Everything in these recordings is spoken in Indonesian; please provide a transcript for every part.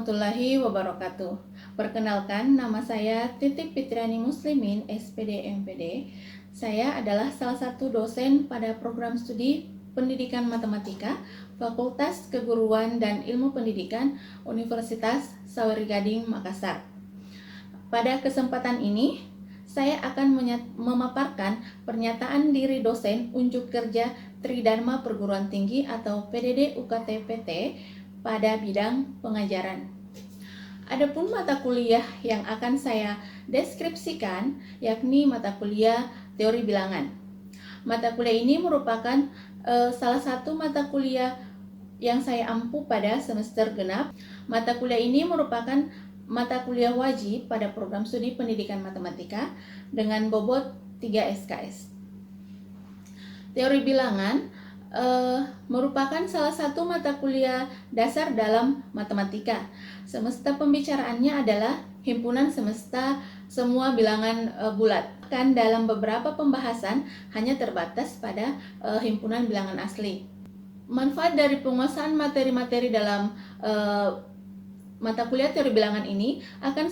warahmatullahi wabarakatuh. Perkenalkan, nama saya Titik Fitriani Muslimin, SPD MPD. Saya adalah salah satu dosen pada program studi Pendidikan Matematika, Fakultas Keguruan dan Ilmu Pendidikan, Universitas Sawer Gading, Makassar. Pada kesempatan ini, saya akan memaparkan pernyataan diri dosen unjuk kerja Tridharma Perguruan Tinggi atau PDD UKT-PT pada bidang pengajaran. Adapun mata kuliah yang akan saya deskripsikan yakni mata kuliah teori bilangan. Mata kuliah ini merupakan salah satu mata kuliah yang saya ampu pada semester genap. Mata kuliah ini merupakan mata kuliah wajib pada program studi pendidikan matematika dengan bobot 3 SKS. Teori bilangan merupakan salah satu mata kuliah dasar dalam matematika. Semesta pembicaraannya adalah himpunan semesta semua bilangan bulat. Kan dalam beberapa pembahasan hanya terbatas pada himpunan bilangan asli. Manfaat dari penguasaan materi-materi dalam mata kuliah teori bilangan ini akan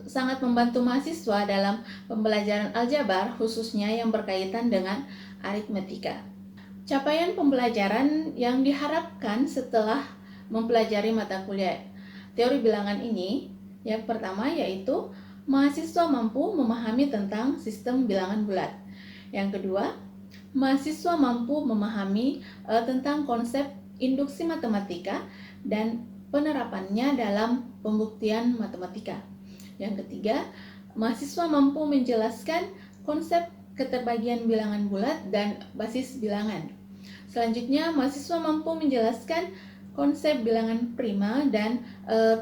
sangat membantu mahasiswa dalam pembelajaran aljabar, khususnya yang berkaitan dengan aritmetika. Capaian pembelajaran yang diharapkan setelah mempelajari mata kuliah teori bilangan ini, yang pertama yaitu mahasiswa mampu memahami tentang sistem bilangan bulat. Yang kedua, mahasiswa mampu memahami tentang konsep induksi matematika dan penerapannya dalam pembuktian matematika. Yang ketiga, mahasiswa mampu menjelaskan konsep keterbagian bilangan bulat dan basis bilangan. Selanjutnya, mahasiswa mampu menjelaskan konsep bilangan prima dan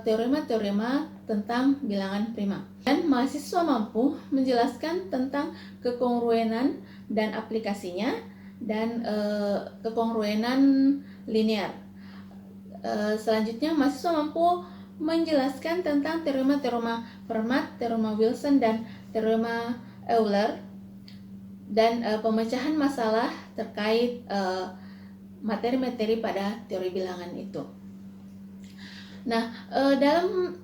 teorema-teorema tentang bilangan prima. Dan mahasiswa mampu menjelaskan tentang kekongruenan dan aplikasinya dan kekongruenan linear. Selanjutnya, mahasiswa mampu menjelaskan tentang teorema-teorema Fermat, teorema Wilson, dan teorema Euler, dan pemecahan masalah terkait materi-materi pada teori bilangan itu. Nah, dalam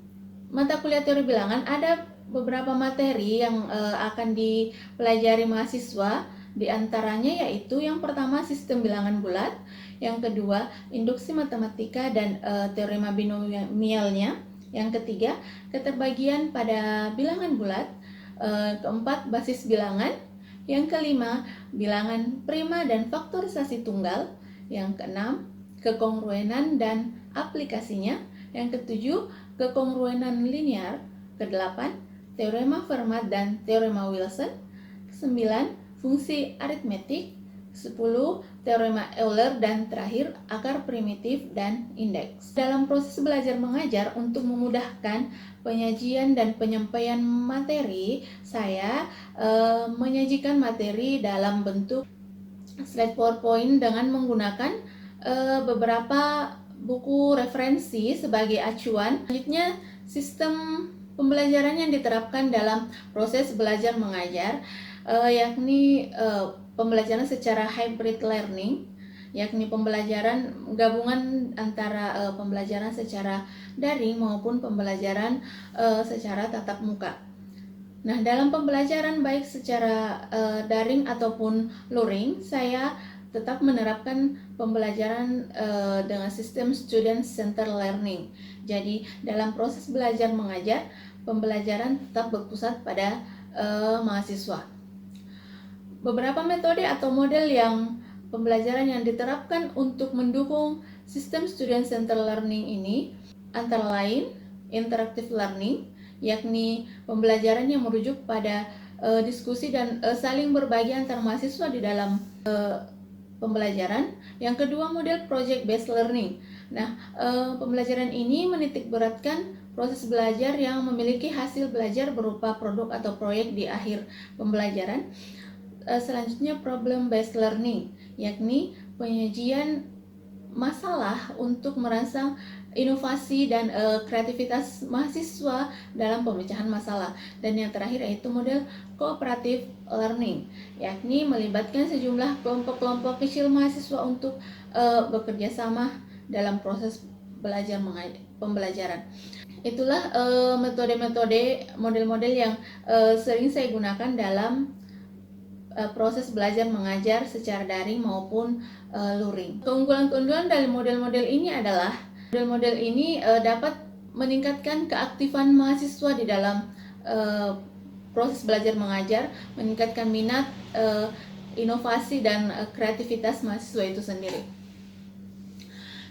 mata kuliah teori bilangan ada beberapa materi yang akan dipelajari mahasiswa. Di antaranya yaitu yang pertama sistem bilangan bulat, yang kedua induksi matematika dan teorema binomialnya, yang ketiga keterbagian pada bilangan bulat, keempat basis bilangan, yang kelima bilangan prima dan faktorisasi tunggal, yang keenam kekongruenan dan aplikasinya, yang ketujuh kekongruenan linear, kedelapan teorema Fermat dan teorema Wilson, kesembilan fungsi aritmetik, 10 teorema Euler, dan terakhir akar primitif dan indeks. Dalam proses belajar mengajar untuk memudahkan penyajian dan penyampaian materi, saya menyajikan materi dalam bentuk slide PowerPoint dengan menggunakan beberapa buku referensi sebagai acuan. Selanjutnya, sistem pembelajaran yang diterapkan dalam proses belajar mengajar yakni pembelajaran secara hybrid learning, yakni pembelajaran gabungan antara pembelajaran secara daring maupun pembelajaran secara tatap muka. Nah, dalam pembelajaran baik secara daring ataupun luring, saya tetap menerapkan pembelajaran dengan sistem student centered learning. Jadi, dalam proses belajar mengajar, pembelajaran tetap berpusat pada mahasiswa. Beberapa metode atau model yang pembelajaran yang diterapkan untuk mendukung sistem student centered learning ini antara lain interactive learning, yakni pembelajaran yang merujuk pada diskusi dan saling berbagi antar mahasiswa di dalam pembelajaran. Yang kedua, model project based learning. Nah, pembelajaran ini menitik beratkan proses belajar yang memiliki hasil belajar berupa produk atau proyek di akhir pembelajaran. Selanjutnya, problem based learning, yakni penyajian masalah untuk merangsang inovasi dan kreativitas mahasiswa dalam pemecahan masalah. Dan yang terakhir yaitu model cooperative learning, yakni melibatkan sejumlah kelompok-kelompok kecil mahasiswa untuk bekerja sama dalam proses pembelajaran. Itulah metode-metode, model-model yang sering saya gunakan dalam proses belajar mengajar secara daring maupun luring. Keunggulan-keunggulan dari model-model ini adalah model-model ini dapat meningkatkan keaktifan mahasiswa di dalam proses belajar mengajar, meningkatkan minat, inovasi dan kreativitas mahasiswa itu sendiri.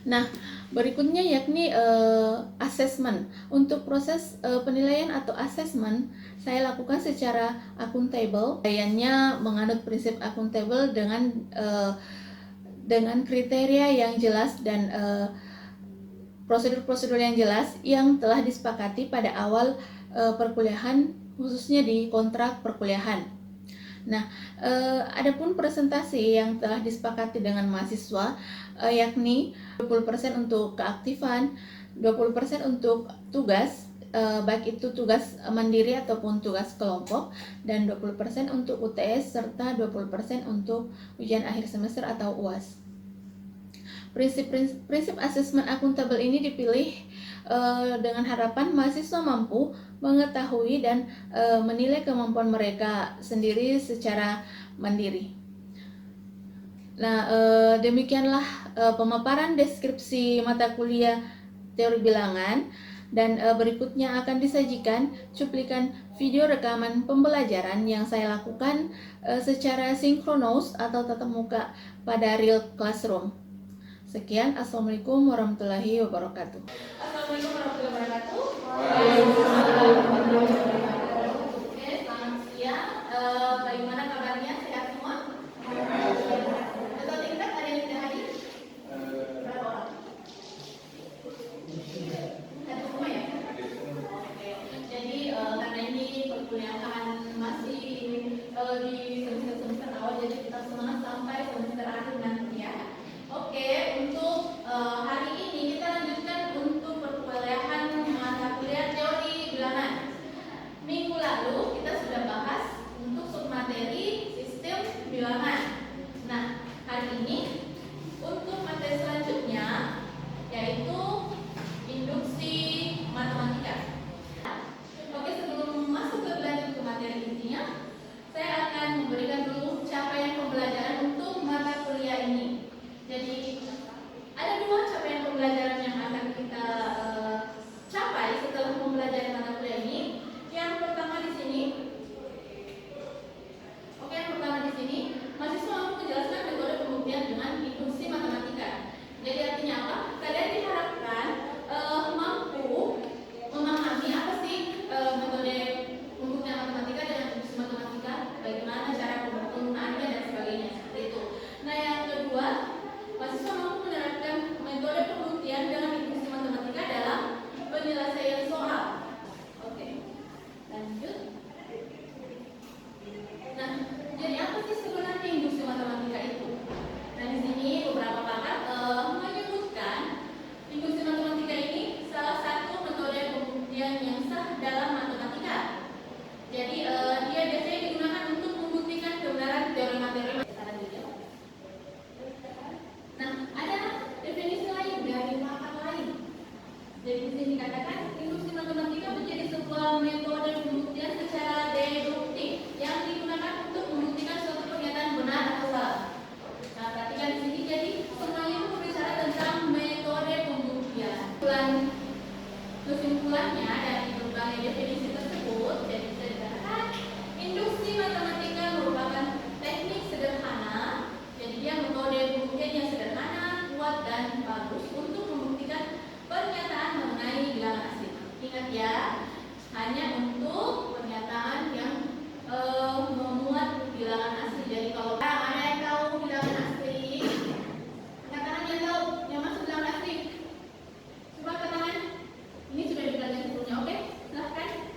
Nah, berikutnya yakni assessment. Untuk proses penilaian atau assessment saya lakukan secara akuntabel. Penilaiannya menganut prinsip akuntabel dengan kriteria yang jelas dan prosedur-prosedur yang jelas yang telah disepakati pada awal perkuliahan, khususnya di kontrak perkuliahan. Nah, adapun presentasi yang telah disepakati dengan mahasiswa yakni 20% untuk keaktifan, 20% untuk tugas, baik itu tugas mandiri ataupun tugas kelompok, dan 20% untuk UTS serta 20% untuk ujian akhir semester atau UAS. Prinsip asesmen akuntabel ini dipilih dengan harapan mahasiswa mampu mengetahui dan menilai kemampuan mereka sendiri secara mandiri. Nah, demikianlah pemaparan deskripsi mata kuliah teori bilangan, dan berikutnya akan disajikan cuplikan video rekaman pembelajaran yang saya lakukan secara sinkronos atau tatap muka pada real classroom. Sekian, Assalamualaikum warahmatullahi wabarakatuh. Assalamualaikum warahmatullahi wabarakatuh. Oke, selamat siang. Bagaimana kabarnya? Sehat semua? Atau tingkat ada yang tidak hadir? Berapa orang? Sehat semua ya? Oke. Jadi karena ini perkuliahan masih di semester awal, jadi kita semangat sampai semester akhir nanti ya. Oke, untuk hari ini kita lanjutkan untuk perkuliahan mata kuliah teori bilangan. Minggu lalu kita sudah bahas untuk submateri sistem bilangan. Nah, hari ini untuk materi selanjutnya yaitu induksi matematika. Oke, sebelum masuk ke lanjut ke materi intinya, saya akan memberikan dulu capaian pembelajaran untuk mata kuliah ini. Jadi ada dua capaian pembelajaran yang akan kita capai setelah pembelajaran mata kuliah ini. Yang pertama di sini, yang pertama di sini, mahasiswa mampu menjelaskan metode pembuktian dengan induksi matematika. Jadi artinya apa? Kalian diharapkan mampu memahami apa sih metode pembuktian matematika dengan induksi matematika, bagaimana cara penggunaannya dan sebagainya seperti itu. Nah, yang kedua, mahasiswa mampu menerapkan metode pembuktian dengan induksi matematika dalam penyelesaian soal. Oke, lanjut. Nah, jadi apa sih sebenarnya induksi matematika itu? Nah, di sini beberapa pakar menyebutkan induksi matematika ini salah satu metode pembuktian yang sah dalam matematika. Jadi dia biasanya digunakan untuk membuktikan kebenaran teori materi. Nah, ada definisi lain dari pakar lain. Jadi di sini dikatakan induksi matematika menjadi sebuah metode pembuktian secara deduktif yang digunakan untuk membuktikan suatu pernyataan benar atau salah. Nah, perhatikan di sini, jadi semuanya itu berbicara tentang metode pembuktian. Kesimpulannya dari berbagai definisi tersebut, jadi bisa dikatakan induksi matematika merupakan teknik sederhana. Jadi dia metode pembuktian yang sederhana, kuat dan bagus untuk membuktikan pernyataan mengenai bilangan asli. Ingat ya, hanya untuk pernyataan yang memuat bilangan asli. Jadi kalau ada yang tahu bilangan asli, katakan yang tahu yang masuk bilangan asli. Coba katakan. Ini sudah dipelajari sebelumnya, oke? Silahkan.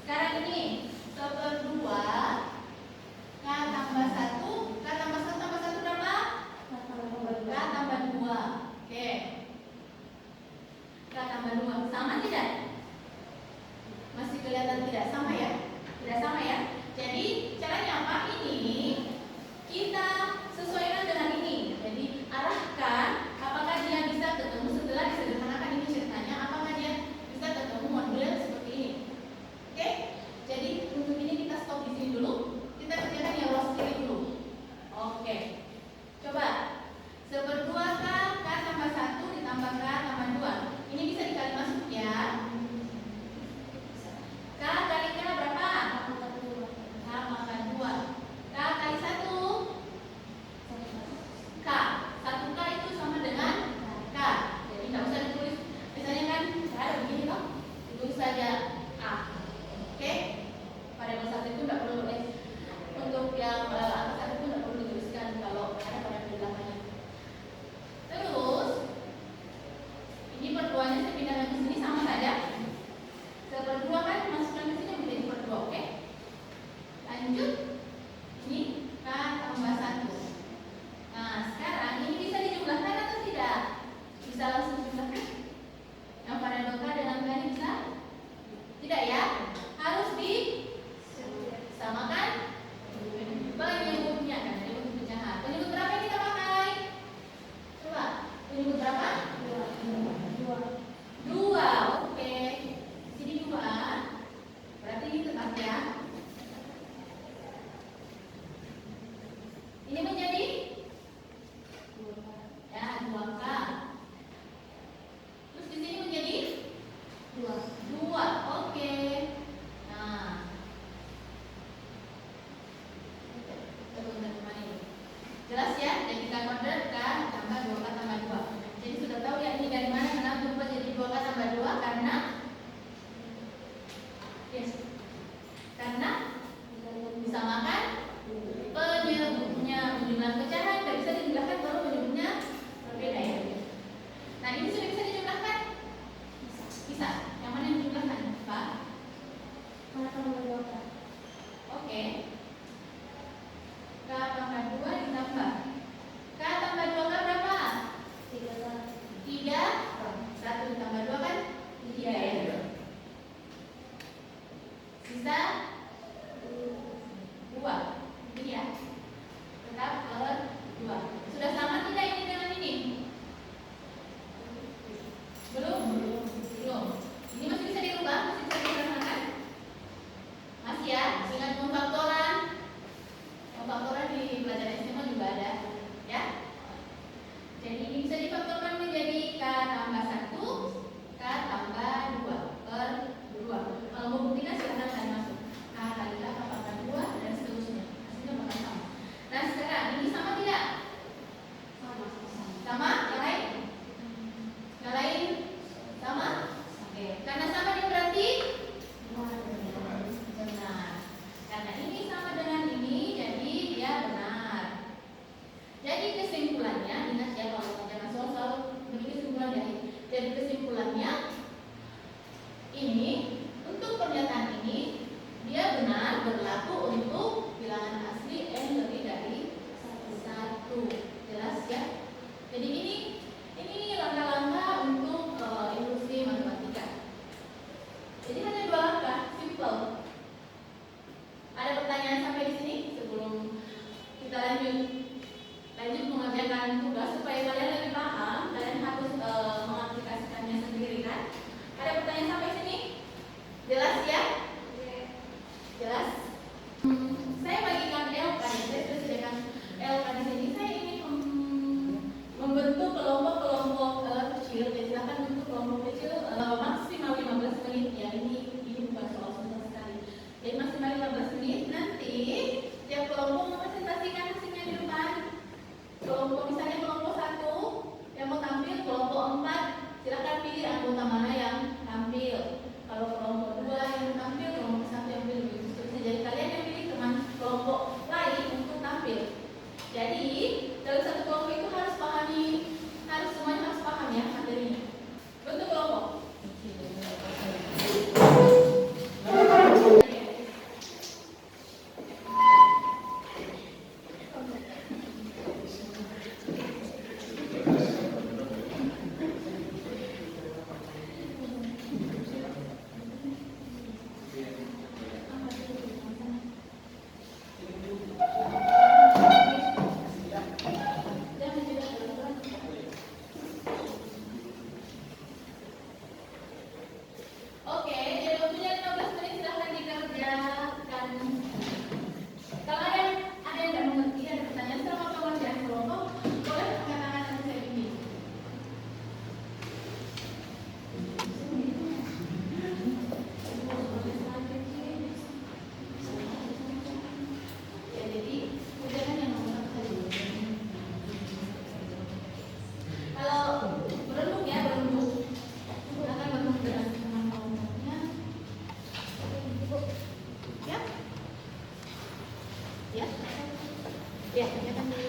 Sekarang ini 1/2 K tambah 1, K tambah 1 tambah 1 berapa? K tambah 2. Oke. K tambah 2 sama tidak? Masih kelihatan tidak sama ya? Tidak sama ya? Jadi caranya apa? Ini kita sesuaikan dengan ini. Jadi arahkan apakah dia bisa ketemu setelah disederhanakan ini ceritanya, apakah dia bisa ketemu model seperti ini. Oke? Jadi untuk ini kita stop di sini dulu. Kita kerjakan yang luas kiri dulu. Oke. Coba 1/2 K, K tambah 1 ditambah K tambah 2. Ini bisa dikali masuk ya. K kali K berapa? K pangkat 2. K kali 1 K. 1K itu sama dengan K. Jadi tidak usah ditulis. Misalnya kan cara begini toh. Ditulis saja A. Oke? Pada bahasa itu tidak perlu untuk yang angka 1 itu tidak perlu dituliskan kalau ada pada penjelasannya. Terus ini perduanya saya pindahkan ke sini sama saja. 1/2 kan masukkan ke sini menjadi per 2, oke? Lanjut. Ini K tambah 1. Nah, sekarang ini bisa dijumlahkan atau tidak? Bisa langsung dijumlahkan? Yang variabel K dengan K ini bisa? Tidak ya? Harus disamakan penyebutnya kan, penyebut pecahan. Penyebut berapa yang kita pakai? Coba, penyebut berapa? 2. Oke. Sini 2. Berarti ini tetap ya. Ini menjadi ya 2K. Terus di sini menjadi 2. Oke. Nah, jelas ya? Jadikan order K tambah 2K tambah 2. Jadi sudah tahu ya ini dari mana kenapa berubah jadi 2K tambah 2 karena karena disamakan penyebutnya. Menjumlah pecahan tidak bisa dijumlahkan kalau penyebutnya berbeda ya. Nah ini sudah bisa dijumlahkan? Bisa. Yang mana yang dijumlahkan? Pak? Oke. K pangkat 2 ditambah K tambah 2K berapa? 3. 1 ditambah 2 kan? 3 ya. Sisa 2. Ini ya. Tetap per 2. Sudah sama tidak ini dengan ini? Belum? Belum. Ini masih bisa dirubah, masih bisa disederhanakan? Masih ya? Ingat pemfaktoran. Pemfaktoran di pelajaran SMA juga ada, ya. Jadi ini bisa difaktorkan menjadi K tambah 1, K tambah 2 per 2. Kalau mau buktikan silahkan kalian masuk. K kali K pangkat 2 dan seterusnya. Hasilnya bakal sama. Nah sekarang ini sama tidak? Sama? Yang lain? Yang lain? Sama? Oke. Karena sama ini berarti benar. Karena ini sama dengan ini, jadi dia benar. Jadi kesimpulannya, ingat ya kalau jangan soal begini kesimpulan ya. Jadi kesimpulannya ini untuk pernyataan ini dia benar berlaku untuk bilangan asli n lebih dari 1. Jelas ya? Jadi ini langkah-langkah untuk ilustrasi matematika. Jadi hanya 2 langkah, simple. Ada pertanyaan sampai di sini sebelum kita lanjut mengerjakan tugas supaya kalian lebih paham, kalian harus mengaplikasikannya sendiri kan? Ada pertanyaan sampai sini? Jelas ya? Jelas? Ya, ya, kelihatan dulu.